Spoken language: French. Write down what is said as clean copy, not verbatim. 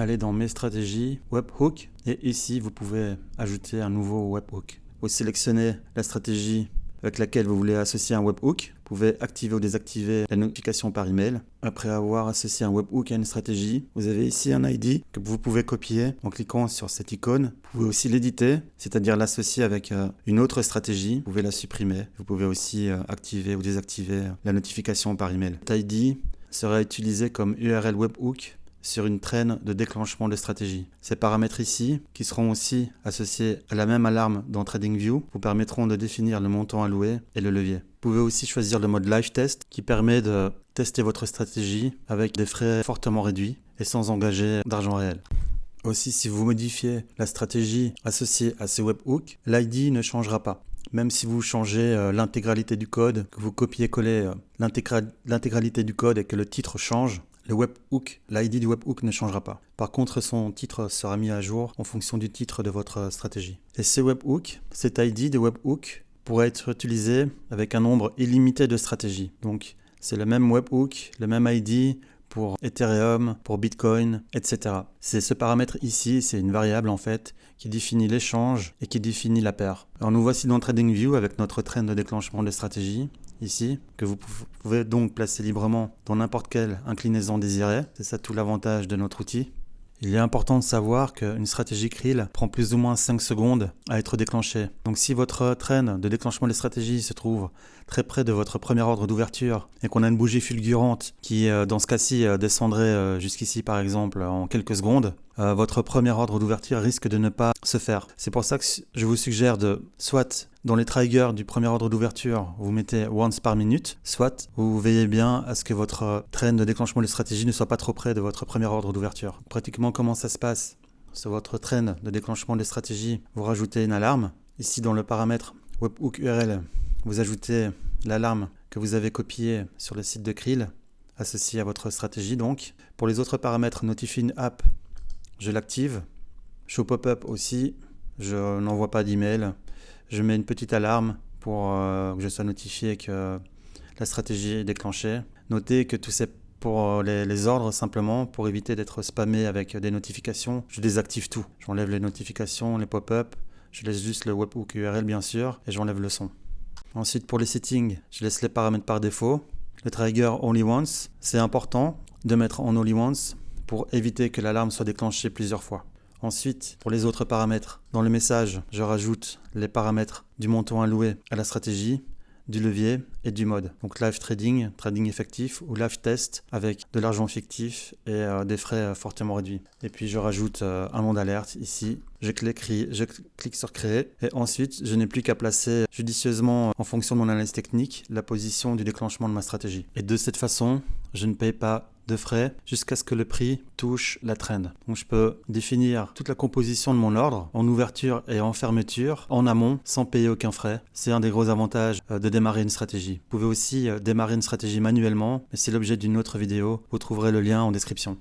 allez dans mes stratégies, webhook, et ici vous pouvez ajouter un nouveau webhook. Vous sélectionnez la stratégie avec laquelle vous voulez associer un webhook. Vous pouvez activer ou désactiver la notification par email. Après avoir associé un webhook à une stratégie, vous avez ici un ID que vous pouvez copier en cliquant sur cette icône. Vous pouvez aussi l'éditer, c'est-à-dire l'associer avec une autre stratégie. Vous pouvez la supprimer. Vous pouvez aussi activer ou désactiver la notification par email. Cet ID sera utilisé comme URL webhook sur une traîne de déclenchement de stratégie. Ces paramètres ici, qui seront aussi associés à la même alarme dans TradingView, vous permettront de définir le montant alloué et le levier. Vous pouvez aussi choisir le mode live test qui permet de tester votre stratégie avec des frais fortement réduits et sans engager d'argent réel. Aussi, si vous modifiez la stratégie associée à ces webhooks, l'ID ne changera pas. Même si vous changez l'intégralité du code, que vous copiez-collez l'intégralité du code et que le titre change, l'ID du webhook ne changera pas. Par contre, son titre sera mis à jour en fonction du titre de votre stratégie. Et cet ID de webhook pourrait être utilisé avec un nombre illimité de stratégies. Donc, c'est le même webhook, le même ID pour Ethereum, pour Bitcoin, etc. C'est ce paramètre ici, c'est une variable en fait, qui définit l'échange et qui définit la paire. Alors nous voici dans TradingView avec notre traîne de déclenchement de stratégie, ici, que vous pouvez donc placer librement dans n'importe quelle inclinaison désirée. C'est ça tout l'avantage de notre outil. Il est important de savoir qu'une stratégie Krill prend plus ou moins 5 secondes à être déclenchée. Donc si votre traîne de déclenchement des stratégies se trouve très près de votre premier ordre d'ouverture et qu'on a une bougie fulgurante qui, dans ce cas-ci, descendrait jusqu'ici par exemple en quelques secondes, votre premier ordre d'ouverture risque de ne pas se faire. C'est pour ça que je vous suggère de soit dans les triggers du premier ordre d'ouverture, vous mettez once par minute, soit vous veillez bien à ce que votre traîne de déclenchement de stratégie ne soit pas trop près de votre premier ordre d'ouverture. Pratiquement comment ça se passe? Sur votre traîne de déclenchement de stratégie, vous rajoutez une alarme. Ici dans le paramètre webhook URL, vous ajoutez l'alarme que vous avez copiée sur le site de Krill, associée à votre stratégie donc. Pour les autres paramètres, Notify App, je l'active. Show Pop-up aussi, je n'envoie pas d'email. Je mets une petite alarme pour que je sois notifié que la stratégie est déclenchée. Notez que tout c'est pour les ordres simplement, pour éviter d'être spammé avec des notifications. Je désactive tout. J'enlève les notifications, les pop-up. Je laisse juste le webhook URL bien sûr et j'enlève le son. Ensuite pour les settings, je laisse les paramètres par défaut. Le trigger Only Once, c'est important de mettre en Only Once pour éviter que l'alarme soit déclenchée plusieurs fois. Ensuite, pour les autres paramètres, dans le message, je rajoute les paramètres du montant alloué à la stratégie, du levier et du mode. Donc live trading, trading effectif ou live test avec de l'argent fictif et des frais fortement réduits. Et puis je rajoute un nom d'alerte ici. Je clique sur créer et ensuite je n'ai plus qu'à placer judicieusement en fonction de mon analyse technique la position du déclenchement de ma stratégie. Et de cette façon, je ne paye pas de frais jusqu'à ce que le prix touche la trend. Donc je peux définir toute la composition de mon ordre en ouverture et en fermeture en amont sans payer aucun frais. C'est un des gros avantages de démarrer une stratégie. Vous pouvez aussi démarrer une stratégie manuellement, mais c'est l'objet d'une autre vidéo. Vous trouverez le lien en description.